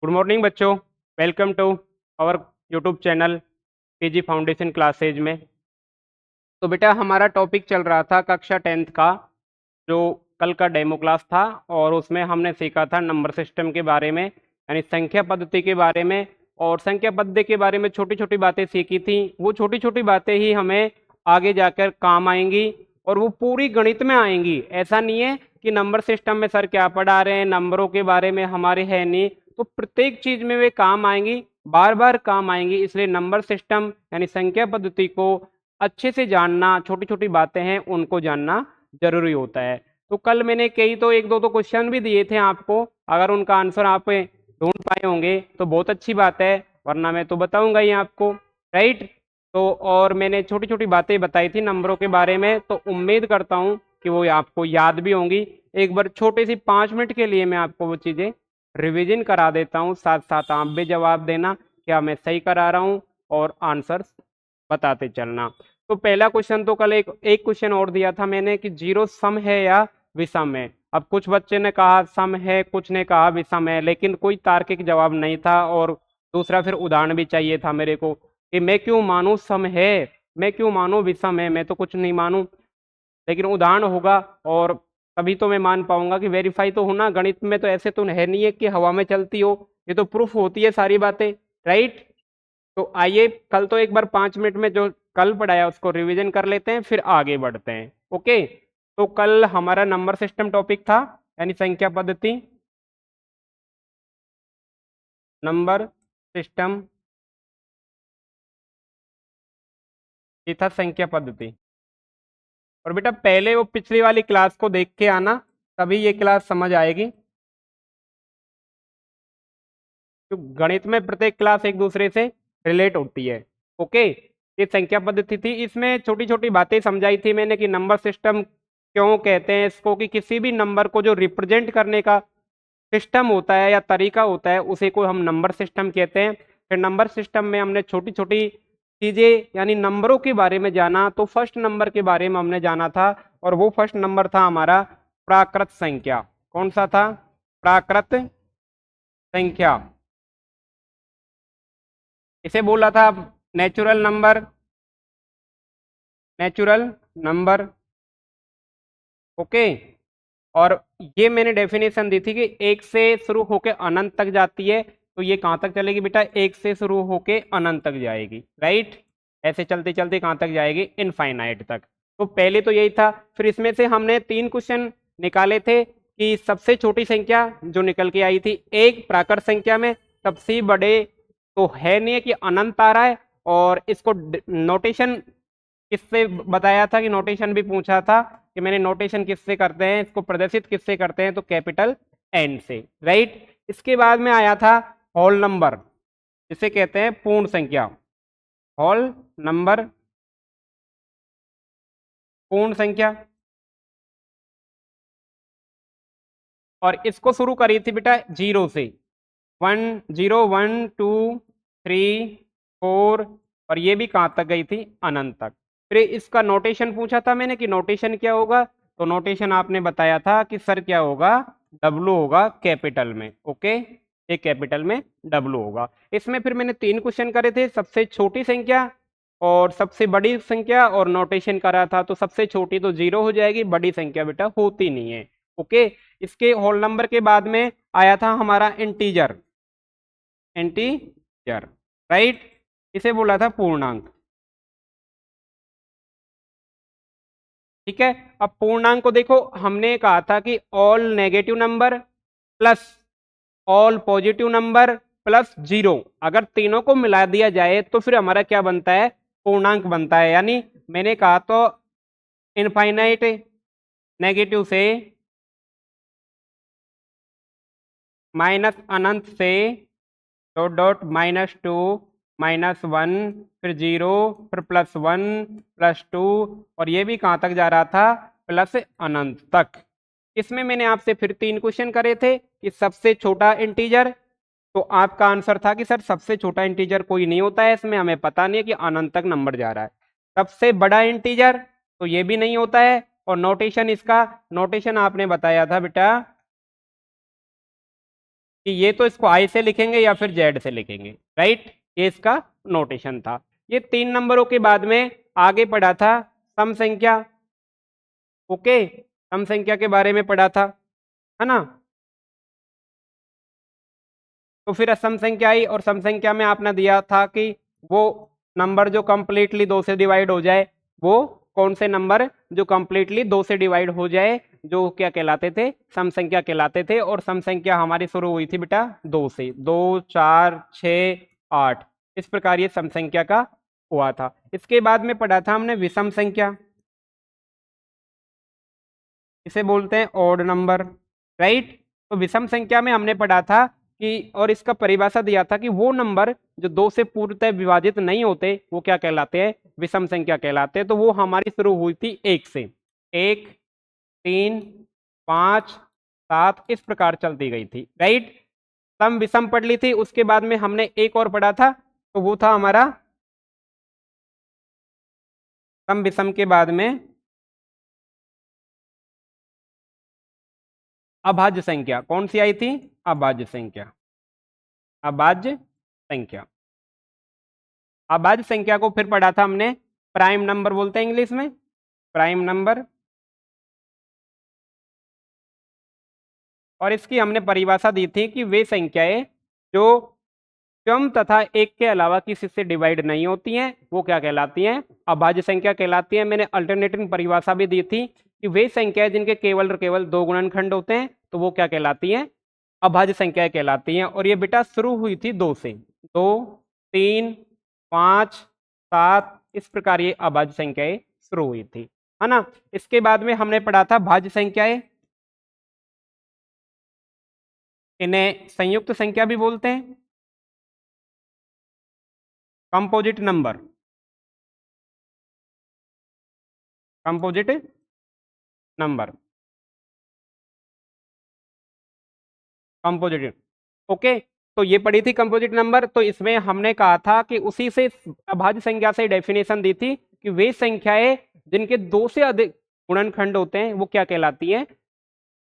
Good morning बच्चों। Welcome to our YouTube channel PG foundation classes में। तो बेटा हमारा टॉपिक चल रहा था कक्षा 10th का, जो कल का डेमो क्लास था, और उसमें हमने सीखा था नंबर सिस्टम के बारे में, यानी संख्या पद्धति के बारे में। और संख्या पद्धति के बारे में छोटी छोटी बातें सीखी थी। वो छोटी छोटी बातें ही हमें आगे जाकर काम आएंगी, और वो पूरी गणित में आएंगी। ऐसा नहीं है कि नंबर सिस्टम में सर क्या पढ़ा रहे हैं, नंबरों के बारे में हमारे है नहीं, तो प्रत्येक चीज में वे काम आएंगी, बार बार काम आएंगी। इसलिए नंबर सिस्टम यानी संख्या पद्धति को अच्छे से जानना, छोटी छोटी बातें हैं उनको जानना जरूरी होता है। तो कल मैंने कई तो एक दो तो क्वेश्चन भी दिए थे आपको, अगर उनका आंसर आप ढूंढ पाए होंगे तो बहुत अच्छी बात है, वरना मैं तो बताऊंगा ही आपको, राइट। तो और मैंने छोटी छोटी बातें बताई थी नंबरों के बारे में, तो उम्मीद करता हूँ कि वो आपको याद भी होंगी। एक बार छोटे सी 5 मिनट के लिए मैं आपको वो चीज़ें रिवीजन करा देता हूँ, साथ साथ आप भी जवाब देना क्या मैं सही करा रहा हूँ, और आंसर बताते चलना। तो पहला क्वेश्चन तो कल एक एक क्वेश्चन और दिया था मैंने कि जीरो सम है या विषम है। अब कुछ बच्चे ने कहा सम है, कुछ ने कहा विषम है, लेकिन कोई तार्किक जवाब नहीं था। और दूसरा फिर उदाहरण भी चाहिए था मेरे को कि मैं क्यों मानूं सम है, मैं क्यों मानूं विषम है, मैं तो कुछ नहीं मानूं, लेकिन उदाहरण होगा और तभी तो मैं मान पाऊंगा कि वेरीफाई तो होना। गणित में तो ऐसे तो है नहीं है कि हवा में चलती हो, ये तो प्रूफ होती है सारी बातें, राइट। तो आइए कल तो एक बार 5 मिनट में जो कल पढ़ाया उसको रिवीजन कर लेते हैं, फिर आगे बढ़ते हैं। ओके। तो कल हमारा नंबर सिस्टम टॉपिक था, यानी संख्या पद्धति, नंबर सिस्टम, ये था संख्या पद्धति। और बेटा पहले वो पिछली वाली क्लास को देख के आना, तभी ये क्लास समझ आएगी। तो गणित में प्रत्येक क्लास एक दूसरे से रिलेट होती है। ओके। ये संख्या पद्धति थी, इसमें छोटी छोटी बातें समझाई थी मैंने कि नंबर सिस्टम क्यों कहते हैं इसको, कि किसी भी नंबर को जो रिप्रेजेंट करने का सिस्टम होता है या तरीका होता है उसे को हम नंबर सिस्टम कहते हैं। फिर नंबर सिस्टम में हमने छोटी छोटी चीजें यानी नंबरों के बारे में जाना। तो फर्स्ट नंबर के बारे में हमने जाना था, और वो फर्स्ट नंबर था हमारा प्राकृत संख्या। कौन सा था? प्राकृत संख्या। इसे बोला था natural number, natural number. Okay. और ये मैंने डेफिनेशन दी थी कि एक से शुरू होके अनंत तक जाती है, तो ये कहां तक चलेगी बेटा? एक से शुरू होके अनंत तक जाएगी, राइट। ऐसे चलते चलते कहां तक जाएगी? इनफाइनाइट तक। तो पहले तो यही था। फिर इसमें से हमने 3 क्वेश्चन निकाले थे कि सबसे छोटी संख्या जो निकल के आई थी, एक प्राकृत संख्या में सबसे बड़े तो है नहीं है कि अनंत आ रहा है, और इसको नोटेशन किससे बताया था, कि नोटेशन भी पूछा था कि मैंने नोटेशन किससे करते हैं, इसको प्रदर्शित किससे करते हैं, तो कैपिटल एन से, राइट। इसके बाद में आया था होल नंबर, जिसे कहते हैं पूर्ण संख्या, होल नंबर, पूर्ण संख्या। और इसको शुरू करी थी बेटा जीरो से, 1 0 1 2 3 4, और ये भी कहाँ तक गई थी? अनंत तक। फिर इसका नोटेशन पूछा था मैंने कि नोटेशन क्या होगा, तो नोटेशन आपने बताया था कि सर क्या होगा? डब्लू होगा कैपिटल में। ओके, ये कैपिटल में डब्लू होगा। इसमें फिर मैंने 3 क्वेश्चन करे थे, सबसे छोटी संख्या और सबसे बड़ी संख्या, और नोटेशन करा था। तो सबसे छोटी तो जीरो हो जाएगी, बड़ी संख्या बेटा होती नहीं है। ओके। इसके होल नंबर के बाद में आया था हमारा इंटीजर, इंटीजर, राइट। इसे बोला था पूर्णांक। ठीक है। अब पूर्णांक को देखो, हमने कहा था कि all negative number plus all positive number plus zero, अगर तीनों को मिला दिया जाए तो फिर हमारा क्या बनता है? पूर्णांक बनता है। यानी मैंने कहा तो इनफाइनाइट नेगेटिव से माइनस अनंत से डॉट डॉट -2 -1, फिर जीरो, फिर +1 +2, और ये भी कहाँ तक जा रहा था? प्लस अनंत तक। इसमें मैंने आपसे फिर 3 क्वेश्चन करे थे कि सबसे छोटा इंटीजर, तो आपका आंसर था कि सर सबसे छोटा इंटीजर कोई नहीं होता है, इसमें हमें पता नहीं है कि अनंत तक नंबर जा रहा है। सबसे बड़ा इंटीजर, तो ये भी नहीं होता है। और नोटेशन, इसका नोटेशन आपने बताया था बेटा कि ये तो इसको आई से लिखेंगे या फिर जेड से लिखेंगे, राइट। ये इसका नोटेशन था। ये 3 नंबरों के बाद में आगे पढ़ा था सम संख्या। ओके, सम संख्या के बारे में पढ़ा था, है ना। तो फिर सम संख्या आई और सम संख्या में आपने दिया था कि वो नंबर जो कंप्लीटली 2 से डिवाइड हो जाए, वो कौन से नंबर जो कंप्लीटली 2 से डिवाइड हो जाए, जो क्या कहलाते थे, सम संख्या कहलाते थे। और सम संख्या हमारी शुरू हुई थी बेटा 2 से, 2 4 6 8, इस प्रकार ये सम संख्या का हुआ था। इसके बाद में पढ़ा था हमने विषम संख्या, इसे बोलते हैं ऑड नंबर, राइट। तो विषम संख्या में हमने पढ़ा था कि, और इसका परिभाषा दिया था कि वो नंबर जो 2 से पूर्णतः विभाजित नहीं होते वो क्या कहलाते हैं, विषम संख्या कहलाते हैं। तो वो हमारी शुरू हुई थी 1 से, 1 3 5 7, इस प्रकार चलती गई थी, राइट। सम विषम पढ़ ली थी। उसके बाद में हमने एक और पढ़ा था, तो वो था हमारा सम विषम के बाद में अभाज्य संख्या। कौन सी आई थी, अभाज्य संख्या। अभाज्य संख्या, अभाज्य संख्या को फिर पढ़ा था हमने प्राइम नंबर बोलते हैं इंग्लिश में, प्राइम नंबर। और इसकी हमने परिभाषा दी थी कि वे संख्याएं जो कम तथा एक के अलावा किसी से डिवाइड नहीं होती हैं, वो क्या कहलाती हैं, अभाज्य संख्या कहलाती है। मैंने अल्टरनेटिव परिभाषा भी दी थी कि वे संख्याएं जिनके केवल और केवल 2 गुणनखंड होते हैं, तो वो क्या कहलाती हैं, अभाज्य संख्याएं कहलाती हैं। और ये बेटा शुरू हुई थी 2 से, 2 3 5 7, इस प्रकार ये अभाज्य संख्याएं शुरू हुई थी, है ना। इसके बाद में हमने पढ़ा था भाज्य संख्याएं, इन्हें संयुक्त संख्या भी बोलते हैं, composite number, composite number, composite. Okay, तो ये पढ़ी थी कंपोजिट नंबर। तो इसमें हमने कहा था कि उसी से अभाज्य संख्या से डेफिनेशन दी थी कि वे संख्याएं जिनके 2 से अधिक गुणनखंड होते हैं वो क्या कहलाती हैं,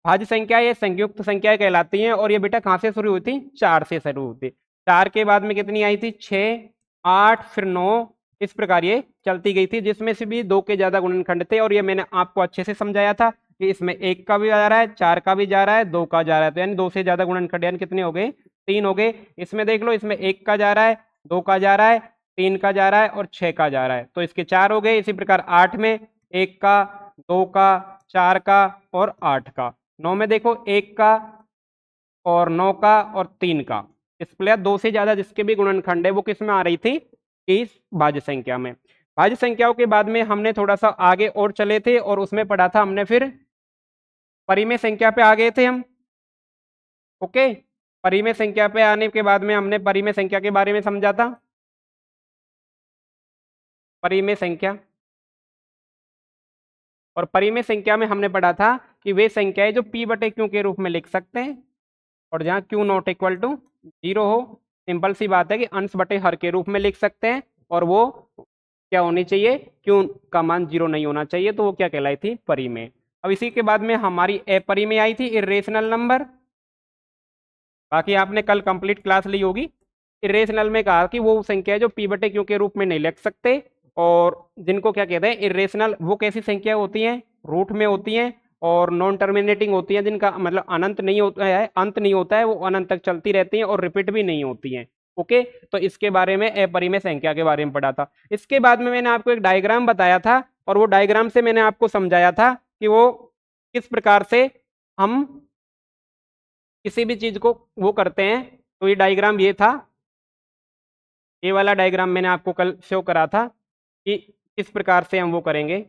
भाज्य संख्या, ये संयुक्त संख्या कहलाती हैं। और ये बेटा कहाँ से शुरू हुई थी, 4 से शुरू हुई थी। 4 के बाद में कितनी आई थी, 6 8 फिर 9, इस प्रकार ये चलती गई थी, जिसमें से भी 2 के ज्यादा गुणनखंड थे। और ये मैंने आपको अच्छे से समझाया था कि इसमें 1 का भी जा रहा है, 4 का भी जा रहा है, 2 का जा रहा है, तो यानी 2 से ज्यादा गुणनखंड यानी कितने हो गए, 3 हो गए। इसमें देख लो, इसमें 1 का जा रहा है, 2 का जा रहा है, 3 का जा रहा है और 6 का जा रहा है, तो इसके 4 हो गए। इसी प्रकार 8 में 1 का, 2 का, 4 का और 8 का। 9 में देखो 1 का और 9 का और 3 का। इस प्रकार 2 से ज्यादा जिसके भी गुणनखंड है वो किस में आ रही थी, इस भाज्य संख्या में। भाज्य संख्याओं के बाद में हमने थोड़ा सा आगे और चले थे और उसमें पढ़ा था हमने फिर परिमेय संख्या पे आ गए थे हम। ओके, परिमेय संख्या पे आने के बाद में हमने परिमेय संख्या के बारे में समझा था। परिमेय संख्या, और परिमेय संख्या में हमने पढ़ा था कि वे संख्याएं जो p बटे q के रूप में लिख सकते हैं, और जहां q नॉट इक्वल टू 0 हो, सिंपल सी बात है कि अंश बटे हर के रूप में लिख सकते हैं। और वो क्या होनी चाहिए, q का मान 0 नहीं होना चाहिए, तो वो क्या कहलाई थी, परिमेय। अब इसी के बाद में हमारी अपरिमेय आई थी, इरेशनल नंबर। बाकी आपने कल कंप्लीट क्लास ली होगी। इरेशनल में कहा कि वो संख्या है जो p बटे q के रूप में नहीं लिख सकते, और जिनको क्या कहते हैं, इरेशनल। वो कैसी संख्या होती हैं, रूट में होती हैं और नॉन टर्मिनेटिंग होती हैं, जिनका मतलब अनंत नहीं होता है, अंत नहीं होता है, वो अनंत तक चलती रहती हैं और रिपीट भी नहीं होती हैं। ओके, तो इसके बारे में अपरिमेय संख्या के बारे में पढ़ा था। इसके बाद में मैंने आपको एक डायग्राम बताया था, और वो डायग्राम से मैंने आपको समझाया था कि वो किस प्रकार से हम किसी भी चीज को वो करते हैं। तो ये डायग्राम ये था, ये वाला डायग्राम मैंने आपको कल शो करा था कि किस प्रकार से हम वो करेंगे।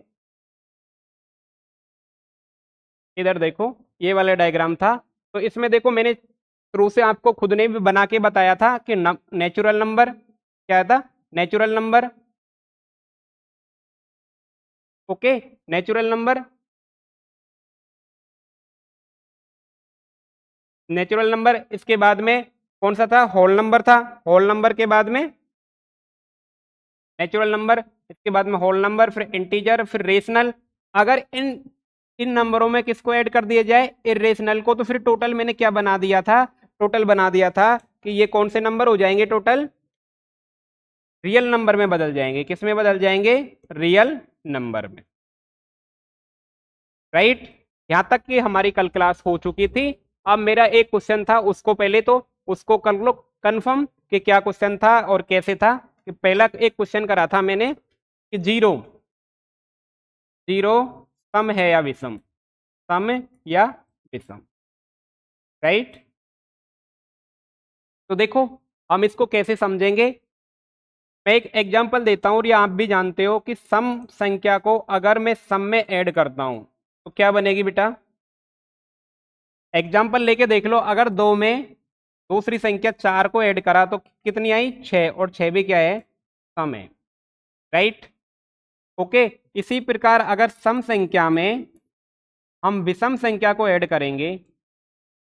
इधर देखो, ये वाला डायग्राम था। तो इसमें देखो, मैंने शुरू से आपको खुद ने भी बना के बताया था कि नेचुरल नंबर क्या था, natural number. Okay, natural number, natural number. इसके बाद में कौन सा था, होल नंबर था। होल नंबर के बाद में नेचुरल नंबर, इसके बाद में होल नंबर, फिर इंटीजर, फिर रेशनल। अगर इन नंबरों में किसको ऐड कर दिया जाए, इरेशनल को, तो फिर टोटल मैंने क्या बना दिया था, टोटल बना दिया था कि ये कौन से नंबर हो जाएंगे, टोटल रियल नंबर में बदल जाएंगे। किस में बदल जाएंगे, रियल नंबर में, राइट। यहां तक कि हमारी कल क्लास हो चुकी थी। अब मेरा एक क्वेश्चन था, उसको पहले तो उसको कर लो कंफर्म कि क्या क्वेश्चन था और कैसे था। कि पहला एक क्वेश्चन करा था मैंने कि जीरो जीरो सम है या विषम, सम या विषम, राइट। तो देखो हम इसको कैसे समझेंगे, मैं एक एग्जांपल देता हूं और ये आप भी जानते हो कि सम संख्या को अगर मैं सम में ऐड करता हूं तो क्या बनेगी बेटा। एग्जाम्पल लेके देख लो, अगर दो में दूसरी संख्या चार को ऐड करा तो कितनी आई, छह, और छह भी क्या है, सम है, राइट। ओके, इसी प्रकार अगर सम संख्या में हम विषम संख्या को ऐड करेंगे,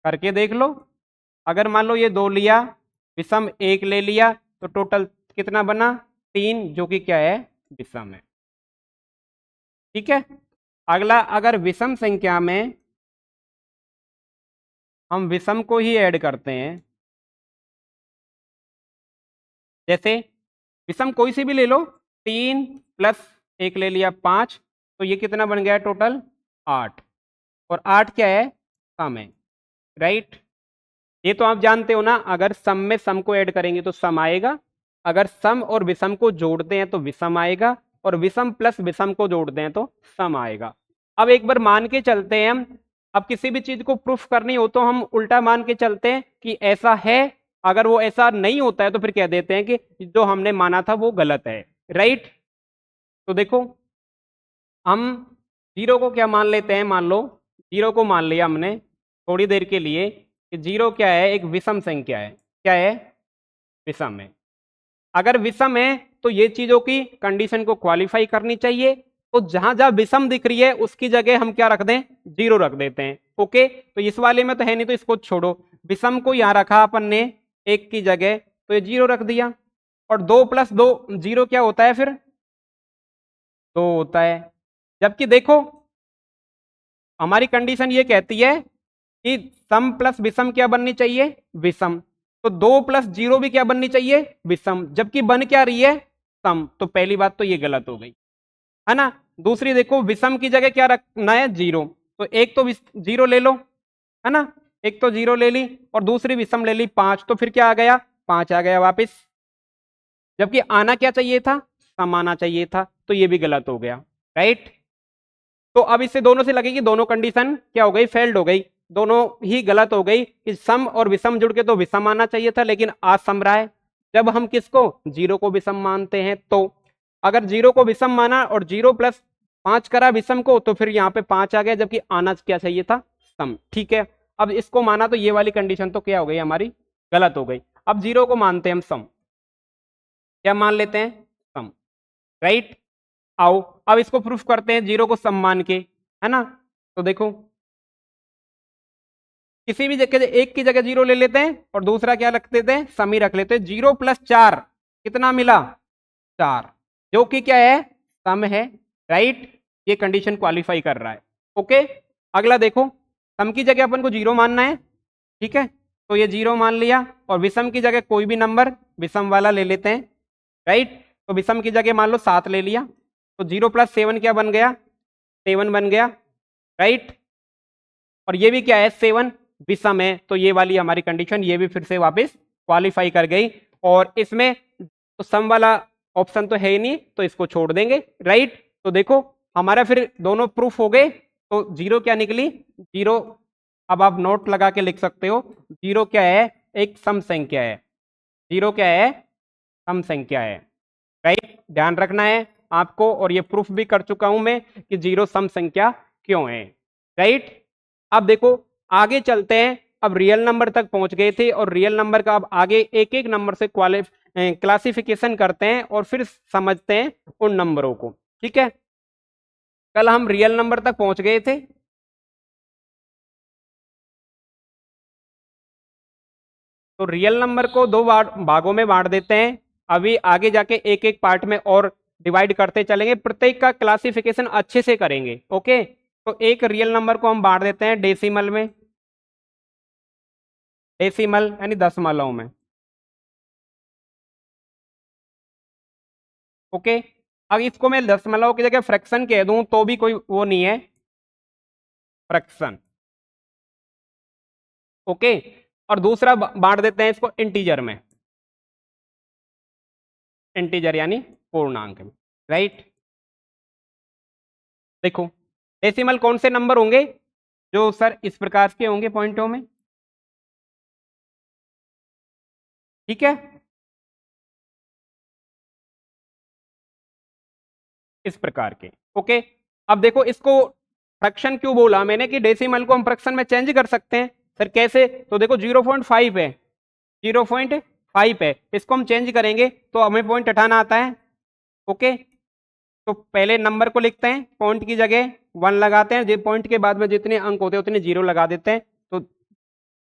करके देख लो। अगर मान लो ये दो लिया, विषम एक ले लिया, तो टोटल कितना बना, तीन, जो कि क्या है, विषम है, ठीक है। अगला, अगर विषम संख्या में हम विषम को ही ऐड करते हैं, जैसे विषम कोई सी भी ले लो, तीन प्लस एक ले लिया, पांच, तो ये कितना बन गया टोटल, आठ, और आठ क्या है, सम है, राइट। ये तो आप जानते हो ना, अगर सम में सम को ऐड करेंगे तो सम आएगा, अगर सम और विषम को जोड़ते हैं तो विषम आएगा, और विषम प्लस विषम को जोड़ते हैं तो सम आएगा। अब एक बार मान के चलते हैं हम, अब किसी भी चीज को प्रूफ करनी हो तो हम उल्टा मान के चलते हैं कि ऐसा है, अगर वो ऐसा नहीं होता है तो फिर कह देते हैं कि जो हमने माना था वो गलत है, राइट। तो देखो हम जीरो को क्या मान लेते हैं, मान लो जीरो को मान लिया हमने थोड़ी देर के लिए कि जीरो क्या है, एक विषम संख्या है, क्या है, विषम है। अगर विषम है तो ये चीजों की कंडीशन को क्वालिफाई करनी चाहिए, तो जहां जहां विषम दिख रही है उसकी जगह हम क्या रख दें, जीरो रख देते हैं, ओके। तो इस वाले में तो है नहीं तो इसको छोड़ो, विषम को यहां रखा अपन ने एक की जगह, तो ये जीरो रख दिया, और दो प्लस दो जीरो क्या होता है, फिर दो होता है। जबकि देखो हमारी कंडीशन ये कहती है कि सम प्लस विषम क्या बननी चाहिए, विषम, तो दो प्लस जीरो भी क्या बननी चाहिए, विषम, जबकि बन क्या रही है, सम। तो पहली बात तो ये गलत हो गई, है ना। दूसरी देखो, विषम की जगह क्या रखना है, जीरो, तो एक तो जीरो ले लो, है ना, एक तो जीरो ले ली और दूसरी विषम ले ली, पांच, तो फिर क्या आ गया, पांच आ गया वापिस, जबकि आना क्या चाहिए था, सम आना चाहिए था, तो ये भी गलत हो गया, राइट। तो अब इससे दोनों से लगेगी दोनों कंडीशन क्या हो गई, फेल्ड हो गई, दोनों ही गलत हो गई कि सम और विषम जुड़ के तो विषम आना चाहिए था, लेकिन असम रहा है। जब हम किसको, जीरो को विषम मानते हैं, तो अगर जीरो को विषम माना और जीरो प्लस पांच करा विषम को, तो फिर यहाँ पे पांच आ गया, जबकि आना क्या चाहिए था, सम, ठीक है। अब इसको माना तो ये वाली कंडीशन तो क्या हो गई हमारी, गलत हो गई। अब जीरो को मानते हैं हम सम, क्या मान लेते हैं, सम, राइट। आओ अब इसको प्रूफ करते हैं जीरो को सम मान के, है ना। तो देखो किसी भी जगह एक की जगह जीरो ले लेते हैं और दूसरा क्या रख देते हैं, सम ही रख लेते हैं। जीरो प्लस चार कितना मिला, चार, जो कि क्या है, सम है, राइट। ये कंडीशन क्वालिफाई कर रहा है, ओके। अगला देखो, सम की जगह अपन को जीरो मानना है, ठीक है, तो ये जीरो मान लिया, और विषम की जगह कोई भी नंबर विषम वाला ले लेते हैं, राइट। तो विषम की जगह मान लो सात ले लिया, तो जीरो प्लस सेवन क्या बन गया, सेवन बन गया, राइट। और ये भी क्या है, सेवन, विषम है, तो ये वाली हमारी कंडीशन ये भी फिर से वापस क्वालिफाई कर गई। और इसमें तो सम वाला ऑप्शन तो है ही नहीं, तो इसको छोड़ देंगे, राइट। तो देखो हमारा फिर दोनों प्रूफ हो गए, तो जीरो क्या निकली, जीरो, अब आप नोट लगा के लिख सकते हो, जीरो क्या है, एक सम संख्या है, जीरो क्या है, सम संख्या है, राइट। ध्यान रखना है आपको, और ये प्रूफ भी कर चुका हूं मैं कि जीरो सम संख्या क्यों है, राइट। अब देखो आगे चलते हैं, अब रियल नंबर तक पहुंच गए थे, और रियल नंबर का अब आगे एक एक नंबर से क्लासिफिकेशन करते हैं और फिर समझते हैं उन नंबरों को, ठीक है। कल हम रियल नंबर तक पहुंच गए थे, तो रियल नंबर को दो भागों में बांट देते हैं। अभी आगे जाके एक एक पार्ट में और डिवाइड करते चलेंगे, प्रत्येक का क्लासिफिकेशन अच्छे से करेंगे, ओके। तो एक रियल नंबर को हम बांट देते हैं डेसिमल में, डेसिमल यानी दशमलव में। ओके, अब इसको मैं दशमलव की जगह फ्रैक्शन कह दूं तो भी कोई वो नहीं है, फ्रैक्शन। ओके, और दूसरा बांट देते हैं इसको इंटीजर में, इंटीजर यानी पूर्णांक में, राइट। देखो डेसिमल कौन से नंबर होंगे जो सर इस प्रकार के होंगे पॉइंटों में, ठीक है, इस प्रकार के। ओके, अब देखो इसको फ्रैक्शन क्यों बोला मैंने कि डेसिमल को हम फ्रैक्शन में चेंज कर सकते हैं। सर कैसे, तो देखो 0.5 है, 0.5 है, इसको हम चेंज करेंगे तो हमें पॉइंट हटाना आता है। ओके, तो पहले नंबर को लिखते हैं, पॉइंट की जगह 1 लगाते हैं, पॉइंट के बाद में जितने अंक होते हैं उतने 0 लगा देते हैं। तो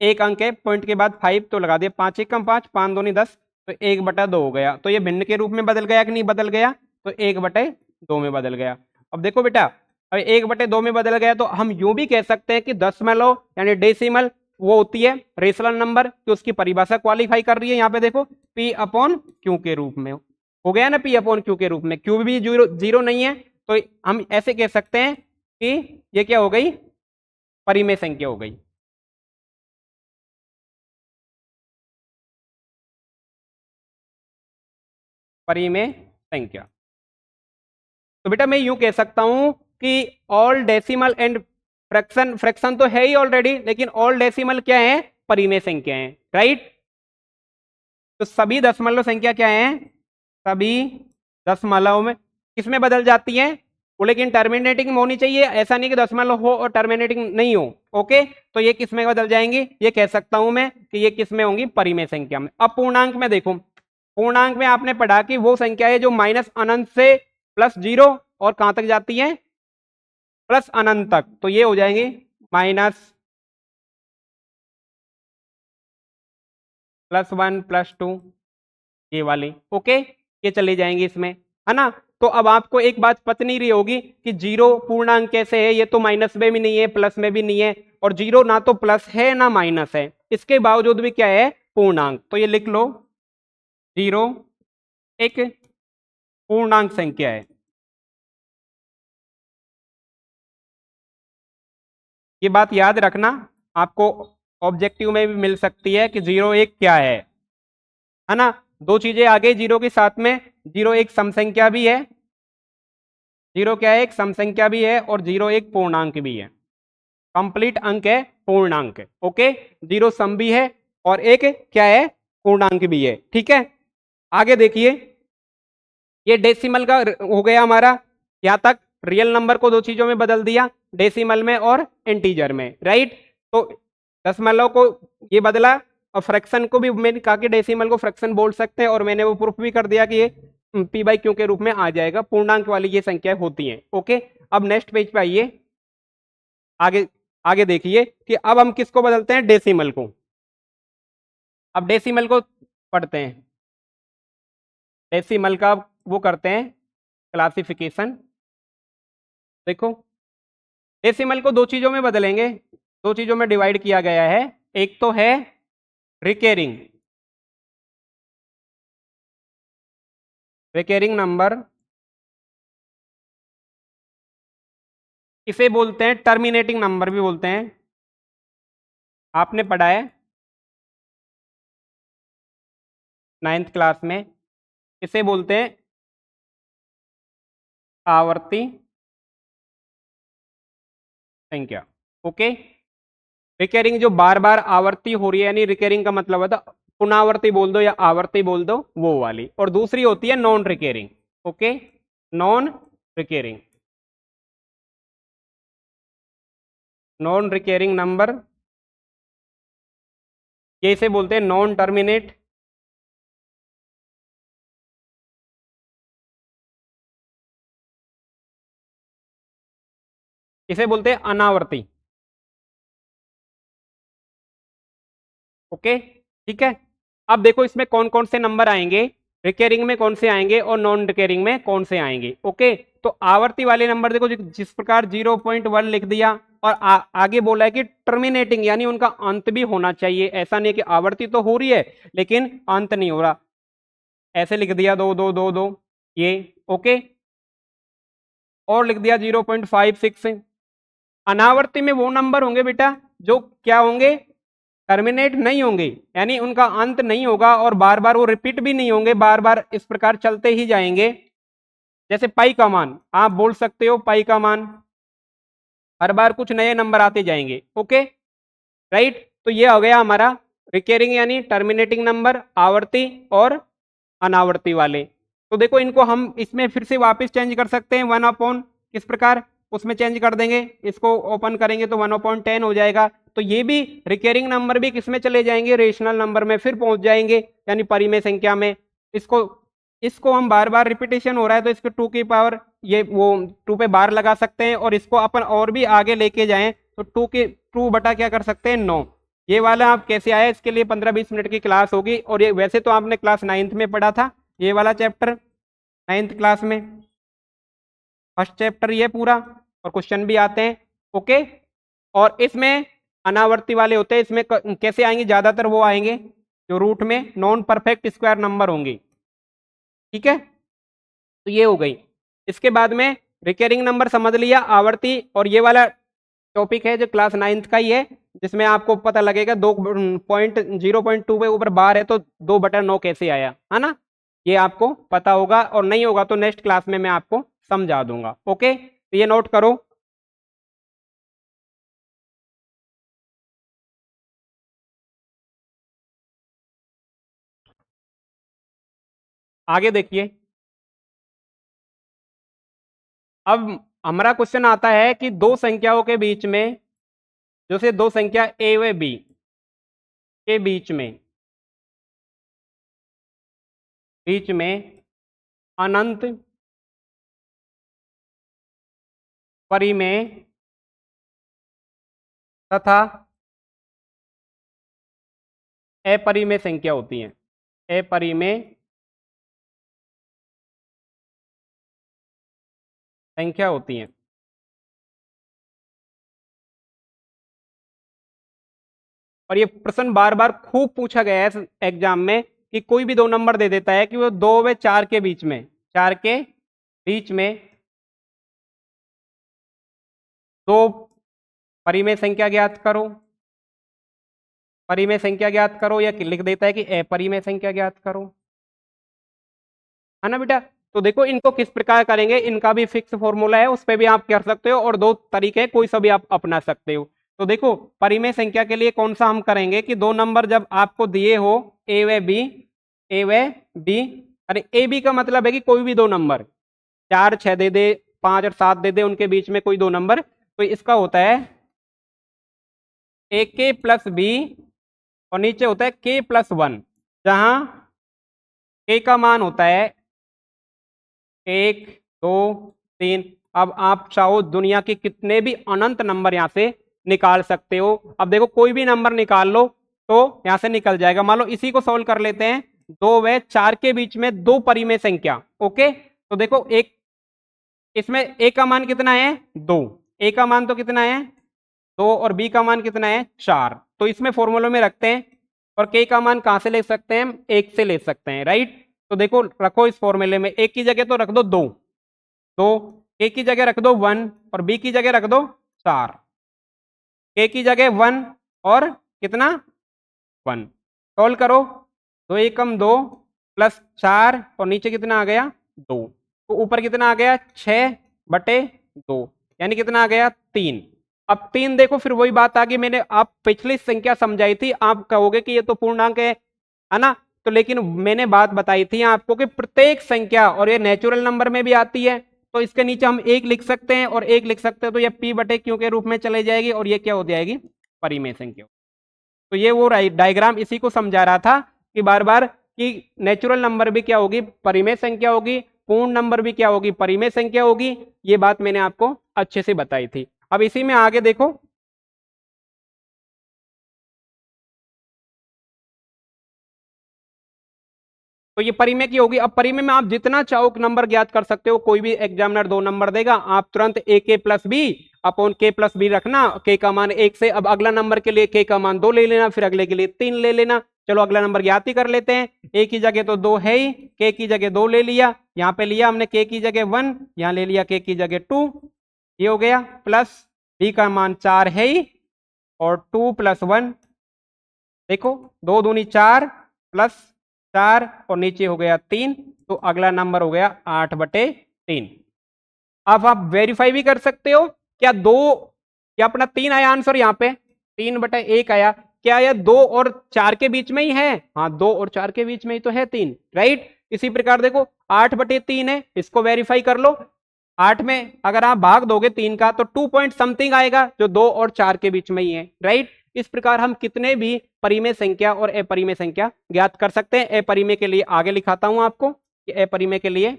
एक अंक है पॉइंट के बाद 5 तो लगा दिए, 5 एकम 5, 5 दूनी 10, तो 1/2 हो गया। तो ये भिन्न के रूप में बदल गया कि नहीं बदल गया, तो 1/2 में बदल गया। अब देखो बेटा, अब 1/2 में बदल गया तो हम यूं भी कह सकते हैं कि दशमलव यानी डेसिमल वो होती है रेशनल नंबर, कि उसकी परिभाषा क्वालिफाई कर रही है। यहाँ पे देखो P/Q के रूप में हो गया ना, P/Q के रूप में, Q भी जीरो नहीं है, तो हम ऐसे कह सकते हैं कि ये क्या हो गई, परिमेय संख्या हो गई। परिमेय संख्या। तो बेटा मैं यूं कह सकता हूं कि all decimal and fraction, fraction तो है ही ऑलरेडी, लेकिन ऑल डेसिमल क्या है, परिमेय संख्या है, राइट। तो सभी दशमलव संख्या क्या है, सभी दशमलव में किसमें बदल जाती है वो, लेकिन टर्मिनेटिंग में होनी चाहिए, ऐसा नहीं कि दशमलव हो और टर्मिनेटिंग नहीं हो। ओके, तो ये किसमें बदल जाएंगी, ये कह सकता हूं मैं कि ये किसमें होंगी, परिमेय संख्या में। अब पूर्णांक में देखो, पूर्णांक में आपने पढ़ा कि वो संख्या है जो माइनस अनंत से प्लस 0 और कहां तक जाती है, प्लस अनंत तक, तो ये हो जाएंगे -, +1 +2 ये वाली। ओके, ये चले जाएंगे इसमें, है ना। तो अब आपको एक बात पता नहीं रही होगी कि 0 पूर्णांक कैसे है, ये तो माइनस में भी नहीं है प्लस में भी नहीं है, और 0 ना तो प्लस है ना माइनस है, इसके बावजूद भी क्या है, पूर्णांक। तो ये लिख लो 0 एक पूर्णांक संख्या है। ये बात याद रखना, आपको ऑब्जेक्टिव में भी मिल सकती है कि 0 एक क्या है ना। दो चीजें आ गई जीरो के साथ में, 0 एक सम संख्या भी है, 0 क्या है, एक सम संख्या भी है, और 0 एक पूर्णांक भी है, कंप्लीट अंक है, पूर्णांक। ओके, 0 सम भी है और एक क्या है, पूर्णांक भी है, ठीक है। आगे देखिए, ये डेसिमल का हो गया हमारा, यहाँ तक रियल नंबर को दो चीजों में बदल दिया, डेसिमल में और इंटीजर में, राइट। तो दशमलव को ये बदला, और फ्रैक्शन को भी मैंने कहा कि डेसिमल को फ्रैक्शन बोल सकते हैं, और मैंने वो प्रूफ भी कर दिया कि ये P/Q के रूप में आ जाएगा, पूर्णांक वाली ये संख्या होती हैं। ओके, अब नेक्स्ट पेज पे आइए, आगे आगे देखिए कि अब हम किसको बदलते हैं, डेसिमल को। अब डेसिमल को पढ़ते हैं, डेसिमल का वो करते हैं क्लासिफिकेशन। देखो डेसिमल को दो चीजों में बदलेंगे, दो चीजों में डिवाइड किया गया है, एक तो है रिकरिंग, रिकरिंग नंबर, इसे बोलते हैं टर्मिनेटिंग नंबर भी बोलते हैं, आपने पढ़ा है 9th क्लास में। इसे बोलते हैं आवर्ती संख्या। ओके, रिकरिंग जो बार बार आवर्ती हो रही है, यानी रिकरिंग का मतलब होता है पुनरावर्ती बोल दो या आवर्ती बोल दो, वो वाली। और दूसरी होती है non recurring. Okay, non recurring, non recurring number, ये इसे बोलते हैं नॉन टर्मिनेट, इसे बोलते हैं अनावर्ती। ओके, ठीक है। अब देखो इसमें कौन कौन से नंबर आएंगे, रिकरिंग में कौन से आएंगे और नॉन रिकरिंग में कौन से आएंगे। ओके, तो आवर्ती वाले नंबर देखो, जिस प्रकार 0.1 लिख दिया, और आगे बोला है कि टर्मिनेटिंग यानी उनका अंत भी होना चाहिए। ऐसा नहीं कि आवर्ती तो हो रही है लेकिन अंत नहीं हो रहा। ऐसे लिख दिया 2 2 2 2 ये ओके, और लिख दिया 0.56। अनावर्ती में वो नंबर होंगे बेटा जो क्या होंगे, टर्मिनेट नहीं होंगे, यानी उनका अंत नहीं होगा और बार बार वो रिपीट भी नहीं होंगे, बार बार इस प्रकार चलते ही जाएंगे। जैसे पाई का मान आप बोल सकते हो, पाई का मान हर बार कुछ नए नंबर आते जाएंगे। ओके राइट, तो ये हो गया हमारा रिकरिंग यानी टर्मिनेटिंग नंबर, आवर्ती और अनावर्ती वाले। तो देखो इनको हम इसमें फिर से वापस चेंज कर सकते हैं, 1/, किस प्रकार उसमें चेंज कर देंगे, इसको ओपन करेंगे तो 1/10 हो जाएगा। तो ये भी रिकरिंग नंबर भी किसमें चले जाएंगे, रेशनल नंबर में फिर पहुंच जाएंगे, यानी परिमेय संख्या में। इसको इसको हम बार बार रिपीटेशन हो रहा है तो इसको 2 की पावर ये वो 2 पे बार लगा सकते हैं, और इसको अपन और भी आगे लेके जाएं तो 2 बटा क्या कर सकते हैं 9। ये वाला आप कैसे आया, इसके लिए 15-20 मिनट की क्लास होगी, और ये वैसे तो आपने क्लास 9th में पढ़ा था ये वाला चैप्टर, 9th क्लास में फर्स्ट चैप्टर ये पूरा, और क्वेश्चन भी आते हैं। ओके, और इसमें अनावर्ती वाले होते हैं, इसमें कैसे आएंगे, ज्यादातर वो आएंगे जो रूट में नॉन परफेक्ट स्क्वायर नंबर होंगे। ठीक है, तो ये हो गई। इसके बाद में रिकरिंग नंबर समझ लिया, आवर्ती, और ये वाला टॉपिक है जो क्लास 9th का ही है, जिसमें आपको पता लगेगा 0.2 पे ऊपर बार है तो 2/9 कैसे आया, है ना, ये आपको पता होगा, और नहीं होगा तो नेक्स्ट क्लास में मैं आपको समझा दूंगा। ओके, तो ये नोट करो। आगे देखिए, अब हमारा क्वेश्चन आता है कि दो संख्याओं के बीच में, जैसे दो संख्या ए व बी के बीच में अनंत परिमेय तथा अपरिमेय संख्या होती है, अपरिमेय संख्या होती है। और ये प्रश्न बार बार खूब पूछा गया है एग्जाम में, कि कोई भी दो नंबर दे देता है कि वो 2 व 4 के बीच में, 4 के बीच में दो परिमेय संख्या ज्ञात करो, परिमेय संख्या ज्ञात करो, या लिख देता है कि अपरिमेय संख्या ज्ञात करो, है ना बेटा। तो देखो इनको किस प्रकार करेंगे, इनका भी फिक्स फॉर्मूला है, उस पर भी आप कर सकते हो, और दो तरीके हैं, कोई सा भी आप अपना सकते हो। तो देखो परिमेय संख्या के लिए कौन सा हम करेंगे कि दो नंबर जब आपको दिए हो ए व बी, ए व बी, अरे ए बी का मतलब है कि कोई भी दो नंबर 4 6 दे दे, 5 और 7 दे दे, उनके बीच में कोई दो नंबर, तो इसका होता है ए के प्लस बी, और नीचे होता है के प्लस 1, जहां के का मान होता है 1 2 3। अब आप चाहो दुनिया के कितने भी अनंत नंबर यहां से निकाल सकते हो। अब देखो कोई भी नंबर निकाल लो तो यहां से निकल जाएगा। मान लो इसी को सॉल्व कर लेते हैं, 2 व 4 के बीच में दो परिमेय संख्या। ओके, तो देखो एक इसमें ए का मान कितना है 2, ए का मान तो कितना है 2, और बी का मान कितना है 4, तो इसमें फॉर्मूले में रखते हैं, और के का मान कहां से ले सकते हैं, 1 से ले सकते हैं, राइट। तो देखो रखो इस फॉर्मूले में, एक की जगह तो रख दो 2, ए की जगह रख दो 1, और बी की जगह रख दो 4, के की जगह 1 और कितना 1, सॉल्व करो, 2 एकम 2 प्लस 4, और नीचे कितना आ गया 2, तो ऊपर कितना आ गया 6/2, यानी कितना आ गया 3। अब 3 देखो फिर वही बात आ गई, मैंने आप पिछली संख्या समझाई थी, आप कहोगे कि ये तो पूर्णांक है ना, तो लेकिन मैंने बात बताई थी आपको कि प्रत्येक संख्या, और ये नेचुरल नंबर में भी आती है, तो इसके नीचे हम 1 लिख सकते हैं और 1 लिख सकते हैं, तो ये p/q के रूप में चले जाएगी, और ये क्या हो जाएगी परिमेय संख्या। तो ये वो डायग्राम इसी को समझा रहा था कि बार बार कि नेचुरल नंबर भी क्या होगी परिमेय संख्या होगी, पूर्ण नंबर भी क्या होगी परिमेय संख्या होगी, ये बात मैंने आपको अच्छे से बताई थी। अब इसी में आगे देखो, तो ये परिमेय की होगी। अब परिमेय में आप जितना चाहो नंबर ज्ञात कर सकते हो, कोई भी एग्जामिनर 2 नंबर देगा, आप तुरंत ए के प्लस बी अपॉन के प्लस बी रखना, के का मान 1 से। अब अगला नंबर के लिए के का मान 2 ले लेना, फिर अगले के लिए 3 ले लेना। चलो अगला नंबर ज्ञात ही कर लेते हैं। ए की जगह तो 2 है ही, के की जगह 2 ले लिया, यहाँ पे लिया हमने के की जगह 1, यहाँ ले लिया के की जगह 2, ये हो गया। प्लस बी का मान 4 है ही, और 2 प्लस 1, देखो 2 दूनी 4 प्लस 4 और नीचे हो गया 3, तो अगला नंबर हो गया 8/3। अब आप वेरीफाई भी कर सकते हो, क्या 2, क्या अपना 3 आया आंसर, यहाँ पे 3/1 आया, क्या यह 2 और 4 के बीच में ही है? हाँ, 2 और 4 के बीच में ही तो है 3, राइट। इसी प्रकार देखो 8/3 है, इसको वेरीफाई कर लो। 8 में अगर आप भाग दोगे 3 का तो 2 पॉइंट समथिंग आएगा, जो 2 और 4 के बीच में ही है, राइट। इस प्रकार हम कितने भी परिमेय संख्या और अपरिमेय संख्या ज्ञात कर सकते हैं। अपरिमेय के लिए आगे लिखाता हूं आपको कि अपरिमेय के लिए,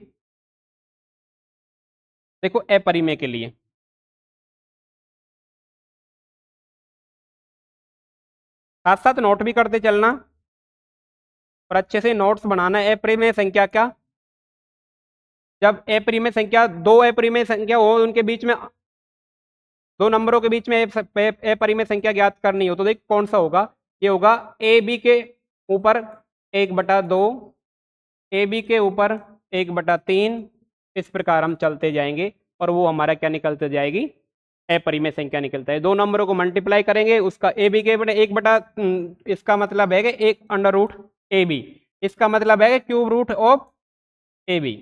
देखो अपरिमेय के लिए साथ साथ नोट भी करते चलना और अच्छे से नोट्स बनाना। अपरिमेय संख्या का, जब अपरिमेय संख्या, 2 अपरिमेय संख्या हो, उनके बीच में 2 नंबरों के बीच में अपरिमेय संख्या ज्ञात करनी हो, तो देख कौन सा होगा, ये होगा ए बी के ऊपर 1/2, ए बी के ऊपर 1/3। इस प्रकार हम चलते जाएंगे और वो हमारा क्या निकलते जाएगी, अपरिमेय संख्या निकलता है। 2 नंबरों को मल्टीप्लाई करेंगे, उसका ए बी के बटे 1 इसका मतलब है कि 1 √ ए बी, इसका मतलब है cube root of A B,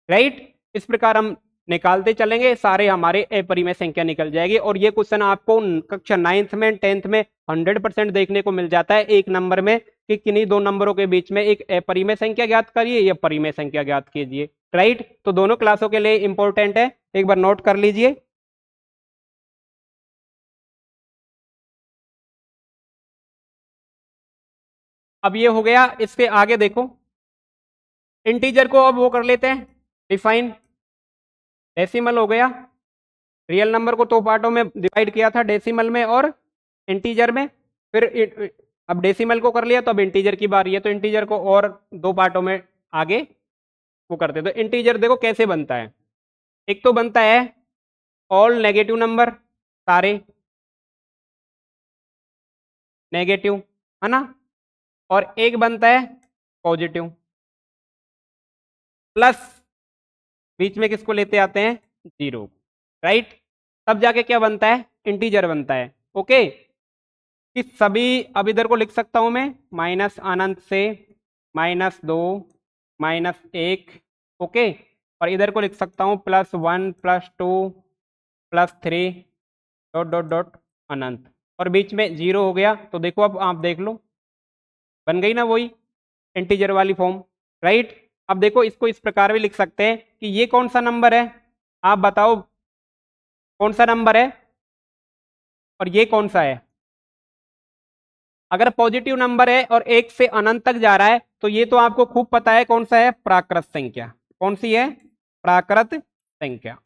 right. इस प्रकार हम निकालते चलेंगे, सारे हमारे अपरिमेय संख्या निकल जाएगी। और ये क्वेश्चन आपको कक्षा 9th में 10th में 100% देखने को मिल जाता है एक नंबर में, कि किन्हीं 2 नंबरों के बीच में एक अपरिमेय संख्या ज्ञात करिए या परिमेय संख्या ज्ञात कीजिए, राइट। तो दोनों क्लासों के लिए इंपॉर्टेंट है, एक बार नोट कर लीजिए। अब ये हो गया, इसके आगे देखो इंटीजर को अब वो कर लेते हैं डिफाइन। डेसिमल हो गया, रियल नंबर को 2 पार्टों में डिवाइड किया था, डेसिमल में और इंटीजर में। फिर अब डेसिमल को कर लिया, तो अब इंटीजर की बारी है, तो इंटीजर को और 2 पार्टों में आगे वो करते। तो इंटीजर देखो कैसे बनता है, एक तो बनता है ऑल नेगेटिव नंबर, सारे नेगेटिव, है ना, और एक बनता है पॉजिटिव, प्लस बीच में किसको लेते आते हैं, 0, राइट। तब जाके क्या बनता है, इंटीजर बनता है, ओके। कि सभी, अब इधर को लिख सकता हूं मैं माइनस अनंत से -2 -1, ओके। और इधर को लिख सकता हूं +1 +2 +3 डॉट डॉट डॉट अनंत, और बीच में 0 हो गया। तो देखो अब आप देख लो, बन गई ना वही इंटीजर वाली फॉर्म, राइट। अब देखो इसको इस प्रकार भी लिख सकते हैं कि ये कौन सा नंबर है, आप बताओ कौन सा नंबर है और ये कौन सा है। अगर पॉजिटिव नंबर है और 1 से अनंत तक जा रहा है, तो ये तो आपको खूब पता है कौन सा है, प्राकृत संख्या। कौन सी है, प्राकृत संख्या,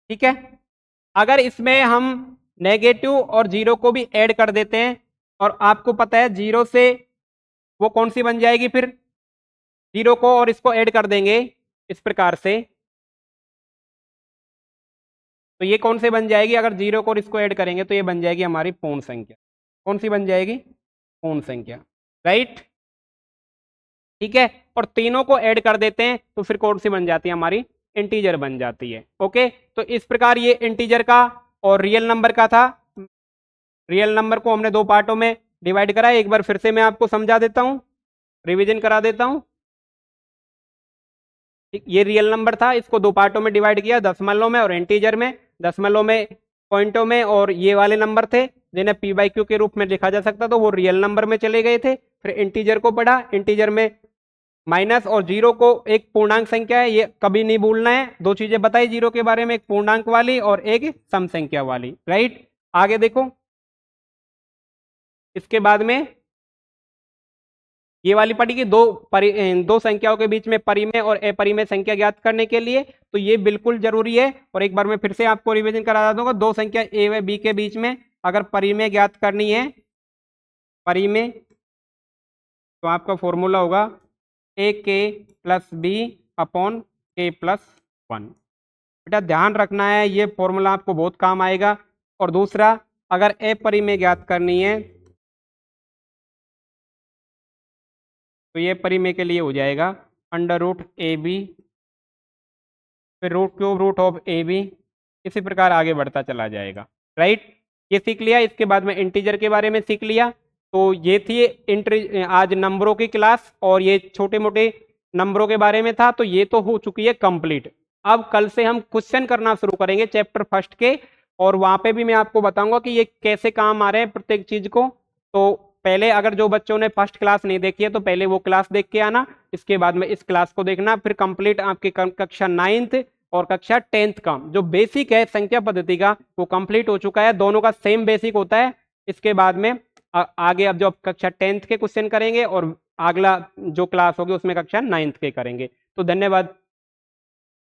ठीक है। अगर इसमें हम नेगेटिव और 0 को भी ऐड कर देते हैं, और आपको पता है 0 से वो कौन सी बन जाएगी, फिर 0 को और इसको ऐड कर देंगे इस प्रकार से, तो ये कौन से बन जाएगी, अगर 0 को और इसको ऐड करेंगे तो ये बन जाएगी हमारी पूर्ण संख्या। कौन सी बन जाएगी, पूर्ण संख्या, राइट, ठीक है। और तीनों को ऐड कर देते हैं तो फिर कौन सी बन जाती है, हमारी इंटीजर बन जाती है, ओके। तो इस प्रकार ये इंटीजर का और रियल नंबर का था। रियल नंबर को हमने 2 पार्टों में डिवाइड करा है, एक बार फिर से मैं आपको समझा देता हूं, रिवीजन करा देता हूं। ये रियल नंबर था, इसको 2 पार्टों में डिवाइड किया, दशमलव में और इंटीजर में। दशमलव में पॉइंटों में, और ये वाले नंबर थे जिन्हें p/q के रूप में लिखा जा सकता, तो वो रियल नंबर में चले गए थे। फिर इंटीजर को पढ़ा, इंटीजर में माइनस और 0 को एक पूर्णांक संख्या है, ये कभी नहीं भूलना है। 2 चीजें बताई 0 के बारे में, एक पूर्णांक वाली और एक सम संख्या वाली, राइट। आगे देखो, इसके बाद में ये वाली पढ़ी कि दो संख्याओं के बीच में परिमेय और अपरिमेय संख्या ज्ञात करने के लिए, तो ये बिल्कुल जरूरी है। और एक बार मैं फिर से आपको रिवीजन करा दूंगा, 2 संख्या ए व बी के बीच में अगर परिमेय ज्ञात करनी है, परिमेय तो आपका फॉर्मूला होगा ए के प्लस बी अपॉन के प्लस 1। बेटा ध्यान रखना है, ये फॉर्मूला आपको बहुत काम आएगा। और दूसरा, अगर ए परिमेय ज्ञात करनी है तो ये परिमेय के लिए हो जाएगा अंडर रूट ए बी, फिर root cube root of A B, इसी प्रकार आगे बढ़ता चला जाएगा। राइट, ये सीख लिया। इसके बाद में इंटीजर के बारे में सीख लिया। तो ये थी आज नंबरों की क्लास, और ये छोटे मोटे नंबरों के बारे में था। तो ये तो हो चुकी है कंप्लीट। अब कल से हम क्वेश्चन करना शुरू करेंगे चैप्टर फर्स्ट के, और वहां पे भी मैं आपको बताऊंगा कि ये कैसे काम आ रहे हैं प्रत्येक चीज को। तो पहले अगर जो बच्चों ने फर्स्ट क्लास नहीं देखी है तो पहले वो क्लास देख के आना, इसके बाद में इस क्लास को देखना। फिर कंप्लीट आपकी कक्षा 9th और कक्षा 10th का जो बेसिक है संख्या पद्धति का वो कंप्लीट हो चुका है। दोनों का सेम बेसिक होता है। इसके बाद में आगे अब जो कक्षा 10th के क्वेश्चन करेंगे, और अगला जो क्लास होगी उसमें कक्षा 9th के करेंगे। तो धन्यवाद।